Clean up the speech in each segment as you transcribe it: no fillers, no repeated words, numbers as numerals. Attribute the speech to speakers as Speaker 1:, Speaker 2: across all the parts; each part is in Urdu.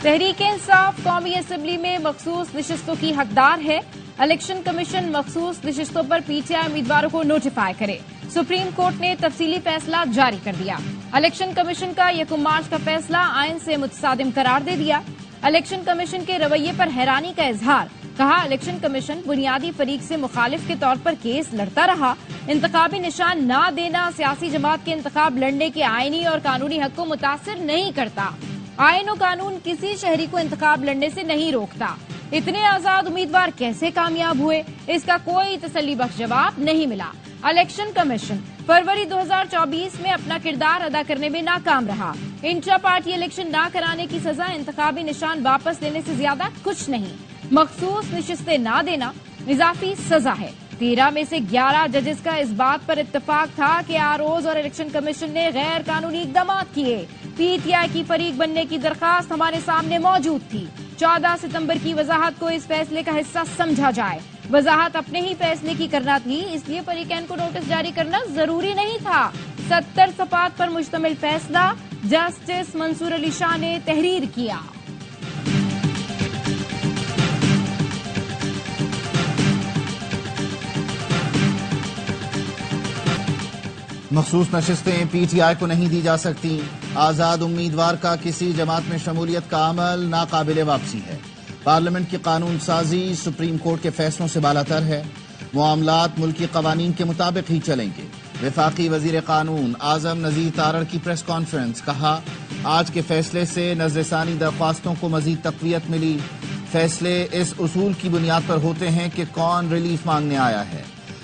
Speaker 1: تحریک انصاف قومی اسمبلی میں مخصوص نشستوں کی حقدار ہے۔ الیکشن کمیشن مخصوص نشستوں پر پی ٹی آئی امیدواروں کو نوٹیفائی کرے۔ سپریم کورٹ نے تفصیلی فیصلہ جاری کر دیا۔ الیکشن کمیشن کا 1 مارچ کا فیصلہ آئین سے متصادم قرار دے دیا۔ الیکشن کمیشن کے رویے پر حیرانی کا اظہار، کہا الیکشن کمیشن بنیادی فریق سے مخالف کے طور پر کیس لڑتا رہا۔ انتخابی نشان نہ دینا سیاسی جماعت کے انتخاب لڑنے کے آئینی اور قانونی حق کو متاثر نہیں کرتا۔ آئین و قانون کسی شہری کو انتخاب لڑنے سے نہیں روکتا۔ اتنے آزاد امیدوار کیسے کامیاب ہوئے، اس کا کوئی تسلی بخش جواب نہیں ملا۔ الیکشن کمیشن فروری 2024 میں اپنا کردار ادا کرنے میں ناکام رہا۔ انٹرا پارٹی الیکشن نہ کرانے کی سزا انتخابی نشان واپس لینے سے زیادہ کچھ نہیں۔ مخصوص نشستیں نہ دینا اضافی سزا ہے۔ 13 میں سے 11 ججز کا اس بات پر اتفاق تھا کہ آروز اور الیکشن کمیشن نے غیر قانونی اقدامات کیے۔ پی ٹی آئی کی فریق بننے کی درخواست ہمارے سامنے موجود تھی۔ 14 ستمبر کی وضاحت کو اس فیصلے کا حصہ سمجھا جائے۔ وضاحت اپنے ہی فیصلے کی کرنا تھی، اس لیے فریقین کو نوٹس جاری کرنا ضروری نہیں تھا۔ 70 صفحات پر مشتمل فیصلہ جسٹس منصور علی شاہ نے تحریر کیا۔
Speaker 2: مخصوص نشستیں پی ٹی آئی کو نہیں دی جا سکتی۔ آزاد امیدوار کا کسی جماعت میں شمولیت کا عمل ناقابل واپسی ہے۔ پارلیمنٹ کی قانون سازی سپریم کورٹ کے فیصلوں سے بالاتر ہے۔ معاملات ملکی قوانین کے مطابق ہی چلیں گے۔ وفاقی وزیر قانون اعظم نذیر تارڑ کی پریس کانفرنس، کہا آج کے فیصلے سے نظر ثانی درخواستوں کو مزید تقویت ملی۔ فیصلے اس اصول کی بنیاد پر ہوتے ہیں کہ کون ریلیف مانگنے آیا ہے۔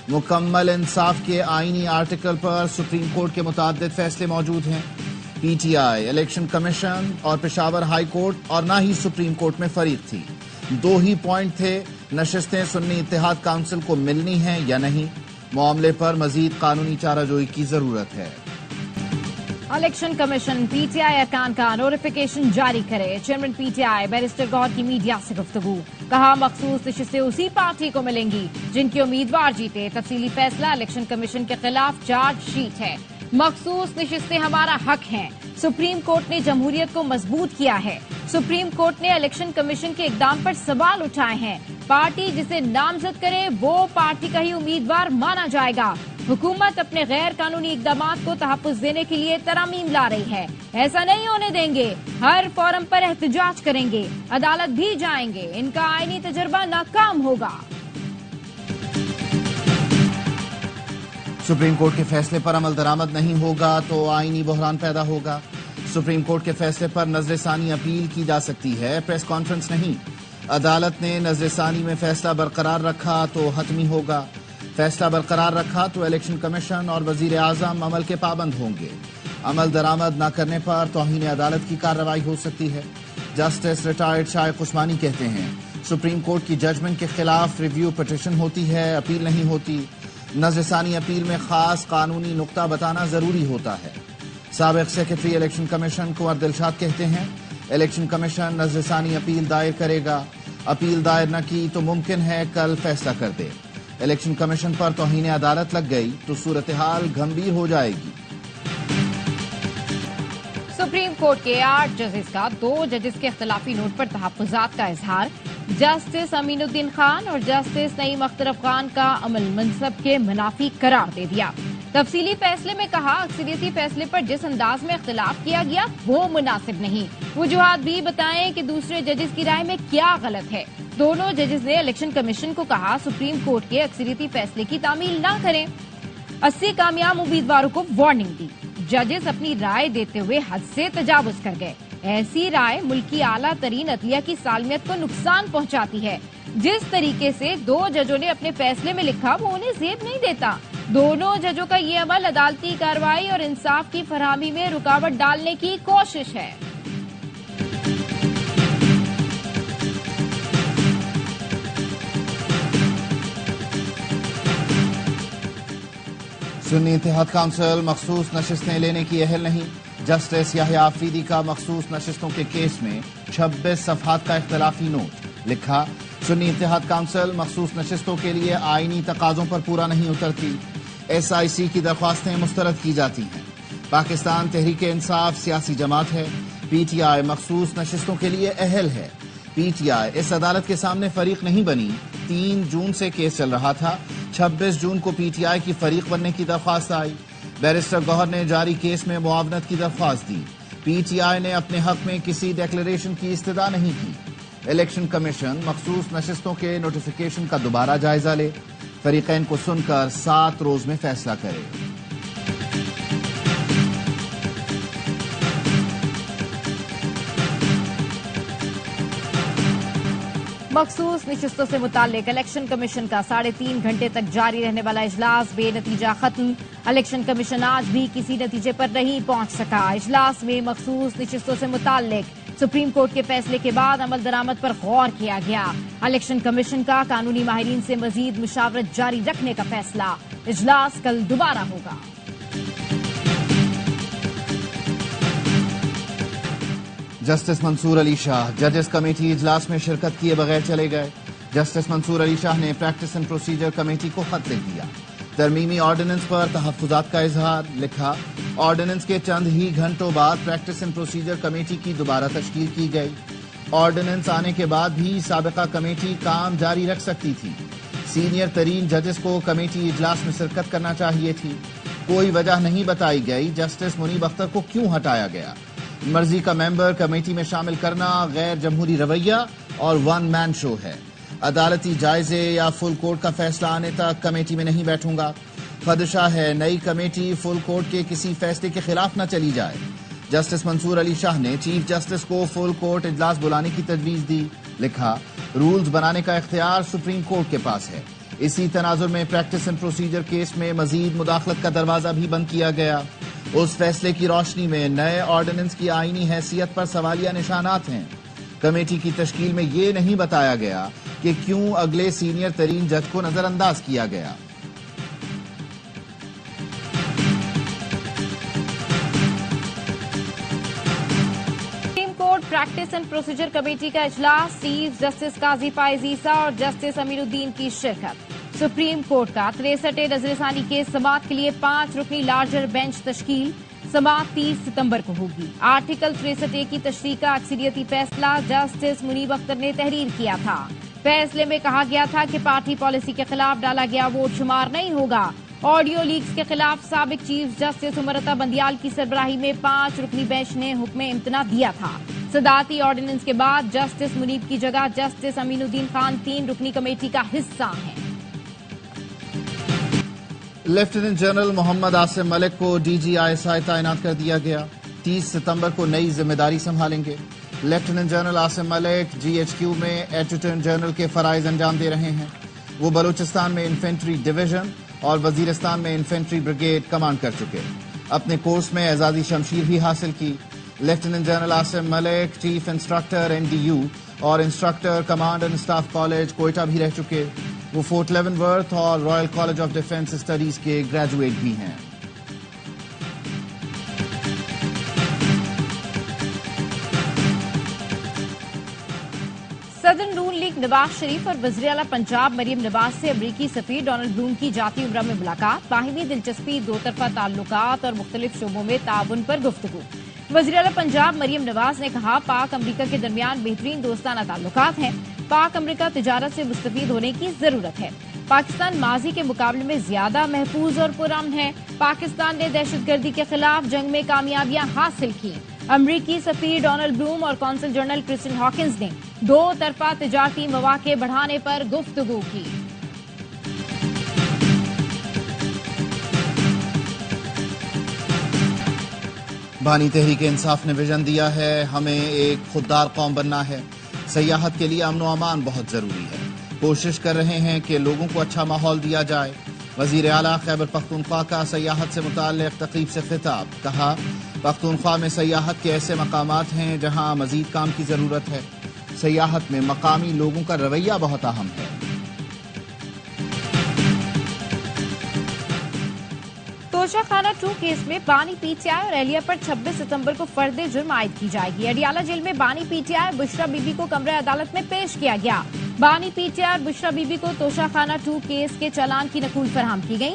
Speaker 2: مکمل انصاف کے آئینی آرٹیکل پر سپریم کورٹ کے متعدد فیصلے موجود ہیں۔ پی ٹی آئی الیکشن کمیشن اور پشاور ہائی کورٹ اور نہ ہی سپریم کورٹ میں فریق تھی۔ 2 ہی پوائنٹ تھے، نشستیں سنی اتحاد کونسل کو ملنی ہیں یا نہیں۔ معاملے پر مزید قانونی چارہ جوئی کی ضرورت ہے۔
Speaker 1: Election commission P T I ارکان کا نوٹیفیکیشن جاری کرے۔ Chairman P T I barrister Gohar کی میڈیا سے گفتگو، کہا مخصوص نشستیں اسی پارٹی کو ملیں گی جن کے امیدوار جیتے۔ تفصیلی فیصلہ الیکشن کمیشن کے خلاف چارج شیٹ ہے۔ مخصوص نشستیں ہمارا حق ہیں۔ سپریم کورٹ نے جمہوریت کو مضبوط کیا ہے۔ سپریم کورٹ نے الیکشن کمیشن کے اقدام پر سوال اٹھائے ہیں۔ پارٹی جسے نامزد کرے وہ پارٹی کا ہی امیدوار مانا جائے گا۔ حکومت اپنے غیر قانونی اقدامات کو تحفظ دینے کے لیے ترامیم لا رہی ہے، ایسا نہیں ہونے دیں گے۔ ہر فورم پر احتجاج کریں گے، عدالت بھی جائیں گے، ان کا آئینی تجربہ ناکام ہوگا۔
Speaker 2: سپریم کورٹ کے فیصلے پر عمل درآمد نہیں ہوگا تو آئینی بحران پیدا ہوگا۔ سپریم کورٹ کے فیصلے پر نظر ثانی اپیل کی جا سکتی ہے، پریس کانفرنس نہیں۔ عدالت نے نظر ثانی میں فیصلہ برقرار رکھا تو حتمی ہوگا۔ فیصلہ برقرار رکھا تو الیکشن کمیشن اور وزیر اعظم عمل کے پابند ہوں گے۔ عمل درآمد نہ کرنے پر توہین عدالت کی کارروائی ہو سکتی ہے۔ جسٹس ریٹائرڈ شائق عثمانی کہتے ہیں سپریم کورٹ کی ججمنٹ کے خلاف ریویو پٹیشن ہوتی ہے، اپیل نہیں ہوتی۔ نظر ثانی اپیل میں خاص قانونی نقطہ بتانا ضروری ہوتا ہے۔ سابق سیکرٹری الیکشن کمیشن کنور دلشاد کہتے ہیں الیکشن کمیشن نظر ثانی اپیل دائر کرے گا۔ اپیل دائر نہ کی تو ممکن ہے کل فیصلہ کر دے۔ الیکشن کمیشن پر توہین عدالت لگ گئی تو صورتحال گھمبیر ہو جائے گی۔
Speaker 1: سپریم کورٹ کے 8 ججز کا 2 ججز کے اختلافی نوٹ پر تحفظات کا اظہار۔ جسٹس امین الدین خان اور جسٹس نعیم اختر افغان کا عمل منصب کے منافی قرار دے دیا۔ تفصیلی فیصلے میں کہا اکثریتی فیصلے پر جس انداز میں اختلاف کیا گیا وہ مناسب نہیں۔ وجوہات بھی بتائیں کہ دوسرے ججز کی رائے میں کیا غلط ہے۔ دونوں ججز نے الیکشن کمیشن کو کہا سپریم کورٹ کے اکثریتی فیصلے کی تعمیل نہ کریں۔ 80 کامیاب امیدواروں کو وارننگ دی۔ ججز اپنی رائے دیتے ہوئے حد سے تجاوز کر گئے۔ ایسی رائے ملک کی اعلیٰ ترین عدلیہ کی سالمیت کو نقصان پہنچاتی ہے۔ جس طریقے سے 2 ججوں نے اپنے فیصلے میں لکھا وہ انہیں زیب نہیں دیتا۔ دونوں ججوں کا یہ عمل عدالتی کارروائی اور انصاف کی فراہمی میں رکاوٹ ڈالنے کی کوشش ہے۔
Speaker 2: سنی اتحاد کونسل مخصوص نشستیں لینے کی اہل نہیں۔ جسٹس یحییٰ آفریدی کا مخصوص نشستوں کے کیس میں 26 صفحات کا اختلافی نوٹ، لکھا سنی اتحاد کونسل مخصوص نشستوں کے لیے آئینی تقاضوں پر پورا نہیں اترتی۔ ایس آئی سی کی درخواستیں مسترد کی جاتی ہیں۔ پاکستان تحریک انصاف سیاسی جماعت ہے، پی ٹی آئی مخصوص نشستوں کے لیے اہل ہے۔ پی ٹی آئی اس عدالت کے سامنے فریق نہیں بنی۔ 3 جون سے کیس چل رہا تھا۔ 26 جون کو پی ٹی آئی کی فریق بننے کی درخواست آئی۔ بیرسٹر گوہر نے جاری کیس میں معاونت کی درخواست دی۔ پی ٹی آئی نے اپنے حق میں کسی ڈیکلریشن کی استدعا نہیں کی۔ الیکشن کمیشن مخصوص نشستوں کے نوٹیفیکیشن کا دوبارہ جائزہ لے، فریقین کو سن کر 7 روز میں فیصلہ کرے۔
Speaker 1: مخصوص نشستوں سے متعلق الیکشن کمیشن کا 3.5 گھنٹے تک جاری رہنے والا اجلاس بے نتیجہ ختم۔ الیکشن کمیشن آج بھی کسی نتیجے پر نہیں پہنچ سکا۔ اجلاس میں مخصوص نشستوں سے متعلق سپریم کورٹ کے فیصلے کے بعد عمل درآمد پر غور کیا گیا۔ الیکشن کمیشن کا قانونی ماہرین سے مزید مشاورت جاری رکھنے کا فیصلہ۔ اجلاس کل دوبارہ ہوگا۔
Speaker 2: جسٹس منصور علی شاہ ججز کمیٹی اجلاس میں شرکت کیے بغیر چلے گئے۔ جسٹس منصور علی شاہ نے پریکٹس اینڈ پروسیجر کمیٹی کو خط لکھ دیا۔ ترمیمی آرڈیننس پر تحفظات کا اظہار۔ لکھا، آرڈیننس کے چند ہی گھنٹوں بعد پریکٹس اینڈ پروسیجر کمیٹی کی دوبارہ تشکیل کی گئی۔ آرڈیننس آنے کے بعد بھی سابقہ کمیٹی کام جاری رکھ سکتی تھی۔ سینئر ترین ججز کو کمیٹی اجلاس میں شرکت کرنا چاہیے تھی۔ کوئی وجہ نہیں بتائی گئی جسٹس منیب اختر کو کیوں ہٹایا گیا۔ مرضی کا ممبر کمیٹی میں شامل کرنا غیر جمہوری رویہ اور ون مین شو ہے۔ عدالتی جائزے یا فل کورٹ کا فیصلہ آنے تک کمیٹی میں نہیں بیٹھوں گا۔ خدشہ ہے نئی کمیٹی فل کورٹ کے کسی فیصلے کے خلاف نہ چلی جائے۔ جسٹس منصور علی شاہ نے چیف جسٹس کو فل کورٹ اجلاس بلانے کی تجویز دی۔ لکھا، رولز بنانے کا اختیار سپریم کورٹ کے پاس ہے۔ اسی تناظر میں پریکٹس اینڈ پروسیجر کیس میں مزید مداخلت کا دروازہ بھی بند کیا گیا۔ اس فیصلے کی روشنی میں نئے آرڈیننس کی آئینی حیثیت پر سوالیہ نشانات ہیں۔ کمیٹی کی تشکیل میں یہ نہیں بتایا گیا کہ کیوں اگلے سینئر ترین جج کو نظر انداز کیا گیا۔
Speaker 1: Supreme court practice and procedure committee کا اجلاس، چیف جسٹس قاضی فائز عیسیٰ اور جسٹس امین الدین کی شرکت۔ سپریم کورٹ کا 63 نظر ثانی کے سماعت کے لیے 5 رکنی لارجر بینچ تشکیل۔ سماعت 30 ستمبر کو ہوگی۔ آرٹیکل 63 کی تشریح کا اکثریتی فیصلہ جسٹس منیب اختر نے تحریر کیا تھا۔ فیصلے میں کہا گیا تھا کہ پارٹی پالیسی کے خلاف ڈالا گیا ووٹ شمار نہیں ہوگا۔ آڈیو لیکس کے خلاف سابق چیف جسٹس عمر بندیال کی سربراہی میں 5 رکنی بینچ نے حکم امتناع دیا تھا۔ صدارتی آرڈیننس کے بعد جسٹس منیب کی جگہ جسٹس امین الدین خان 3 رکنی کمیٹی کا حصہ ہیں۔
Speaker 2: لیفٹیننٹ جنرل محمد عاصم ملک کو D G I S I تعینات کر دیا گیا۔ 30 ستمبر کو نئی ذمہ داری سنبھالیں گے۔ لیفٹیننٹ جنرل عاصم ملک جی ایچ کیو میں ایڈجوٹنٹ جنرل کے فرائض انجام دے رہے ہیں۔ وہ بلوچستان میں انفینٹری ڈویژن اور وزیرستان میں انفینٹری بریگیڈ کمانڈ کر چکے۔ اپنے کورس میں اعزازی شمشیر بھی حاصل کی۔ لیفٹیننٹ جنرل عاصم ملک چیف انسٹرکٹر NDU اور instructor command and staff college Quetta بھی رہ چکے۔ وہ فورٹ لیونورتھ اور Royal college of defence studies کے گریجویٹ بھی ہیں۔
Speaker 1: صدر نون لیگ نواز شریف اور وزیر اعلیٰ پنجاب مریم نواز سے امریکی سفیر ڈونلڈ بلوم کی جاتی عمرہ میں ملاقات، باہمی دلچسپی، 2 طرفہ تعلقات اور مختلف شعبوں میں تعاون پر گفتگو۔ وزیر اعلیٰ پنجاب مریم نواز نے کہا، پاک امریکہ کے درمیان بہترین دوستانہ تعلقات ہیں۔ پاک امریکہ تجارت سے مستفید ہونے کی ضرورت ہے۔ پاکستان ماضی کے مقابلے میں زیادہ محفوظ اور پرامن ہے۔ پاکستان نے دہشت گردی کے خلاف جنگ میں کامیابیاں حاصل کی۔ امریکی سفیر ڈونلڈ بلوم اور کونسل جنرل کرسٹن ہاکنز نے 2 طرفہ تجارتی مواقع بڑھانے پر گفتگو کی۔
Speaker 2: بانی تحریک انصاف نے ویژن دیا ہے، ہمیں ایک خوددار قوم بننا ہے۔ سیاحت کے لیے امن و امان بہت ضروری ہے۔ کوشش کر رہے ہیں کہ لوگوں کو اچھا ماحول دیا جائے۔ وزیر اعلیٰ خیبر پختونخوا کا سیاحت سے متعلق تقریب سے خطاب، کہا، پختونخوا میں سیاحت کے ایسے مقامات ہیں جہاں مزید کام کی ضرورت ہے۔ سیاحت میں مقامی لوگوں کا رویہ بہت اہم ہے۔
Speaker 1: توشہ خانہ 2 کیس میں بانی PTI اور اہلیہ پر 26 ستمبر کو فرد جرم عائد کی جائے گی۔ اڈیالہ جیل میں بانی PTI بشرا بی بی کو کمرہ عدالت میں پیش کیا گیا۔ بانی PTI اور بشرا بی بی کو توشہ خانہ 2 کیس کے چالان کی نقول فراہم کی گئی۔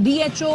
Speaker 3: DHO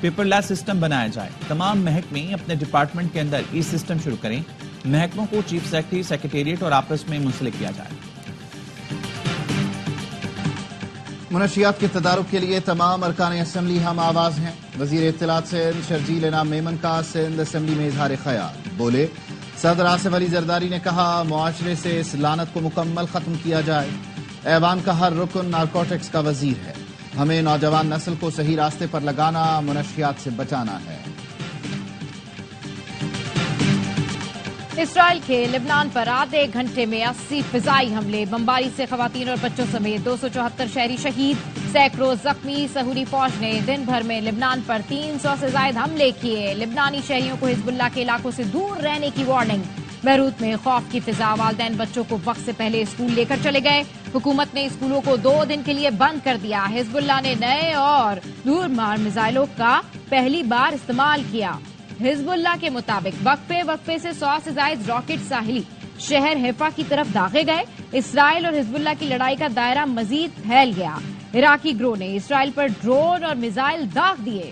Speaker 4: پیپر لیس سسٹم بنایا جائے. تمام محکمے اپنے ڈپارٹمنٹ کے اندر ای سسٹم شروع کریں. محکموں کو چیف سیکرٹری، سیکریٹریٹ اور آپس میں منسلک کیا جائے.
Speaker 2: منشیات کے تدارک کے لیے تمام ارکان اسمبلی ہم آواز ہیں. وزیر اطلاعات سندھ شرجیل انعام میمن کا سندھ اسمبلی میں اظہار خیال. بولے صدر آصف علی زرداری نے کہا معاشرے سے اس لعنت کو مکمل ختم کیا جائے. ایوان کا ہر رکن نارکوٹکس کا وزیر ہے. ہمیں نوجوان نسل کو صحیح راستے پر لگانا، منشیات سے بچانا ہے.
Speaker 1: اسرائیل کے لبنان پر آدھے گھنٹے میں 80 فضائی حملے. بمباری سے خواتین اور بچوں سمیت 274 شہری شہید، سینکڑوں زخمی. سہولی فوج نے دن بھر میں لبنان پر 300 سے زائد حملے کیے. لبنانی شہریوں کو حزب اللہ کے علاقوں سے دور رہنے کی وارننگ. بیروت میں خوف کی فضا. والدین بچوں کو وقت سے پہلے اسکول لے کر چلے گئے. حکومت نے اسکولوں کو 2 دن کے لیے بند کر دیا. حزب اللہ نے نئے اور دور مار میزائلوں کا پہلی بار استعمال کیا. حزب اللہ کے مطابق وقفے سے 100 سے زائد راکٹ ساحلی شہر حیفا کی طرف داغے گئے. اسرائیل اور حزب اللہ کی لڑائی کا دائرہ مزید پھیل گیا. عراقی گروہ نے اسرائیل پر ڈرون اور میزائل داغ دیے.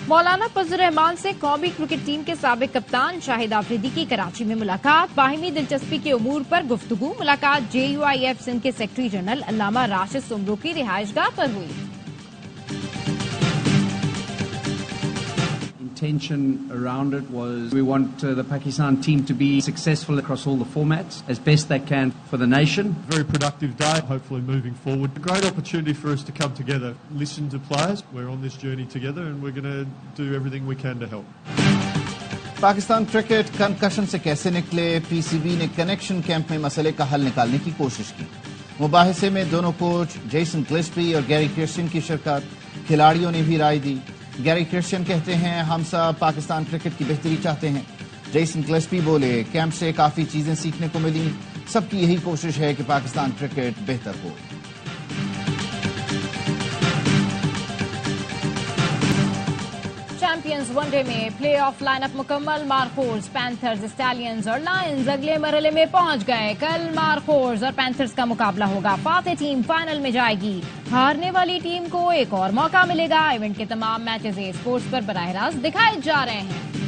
Speaker 1: مولانا فضل الرحمان سے قومی کرکٹ ٹیم کے سابق کپتان شاہد آفریدی کی کراچی میں ملاقات. باہمی دلچسپی کے امور پر گفتگو. ملاقات JUIF سندھ کے سیکرٹری جنرل علامہ راشد سمرو کی رہائش گاہ پر ہوئی.
Speaker 5: Intention around it was we want the Pakistan team to be successful across all the formats as best they can for the nation.
Speaker 6: Very productive day, hopefully moving forward. A great opportunity for us to come together, listen to players. We're on this journey together and we're going to do everything we can to help.
Speaker 2: Pakistan cricket connection سے کیسے نکلے؟ PCB نے کنیکشن کیمپ میں مسئلے کا حل نکالنے کی کوشش کی. مباحثے میں دونوں کوچ جیسن گلسپی اور گیری کرسچن کی شرکت. کھلاڑیوں نے بھی رائے دی. گیری کرسچن کہتے ہیں ہم سب پاکستان کرکٹ کی بہتری چاہتے ہیں. جیسن گلسپی بولے کیمپ سے کافی چیزیں سیکھنے کو ملی. سب کی یہی کوشش ہے کہ پاکستان کرکٹ بہتر ہو.
Speaker 1: چیمپئنز ون ڈے میں پلے آف لائن اپ مکمل. مارخورز، پینتھرز، اسٹیلینز اور لائنز اگلے مرحلے میں پہنچ گئے. کل مارخورز اور پینتھرز کا مقابلہ ہوگا. فاتح ٹیم فائنل میں جائے گی. ہارنے والی ٹیم کو ایک اور موقع ملے گا. ایونٹ کے تمام میچز اسپورٹس پر براہ راست دکھائے جا رہے ہیں.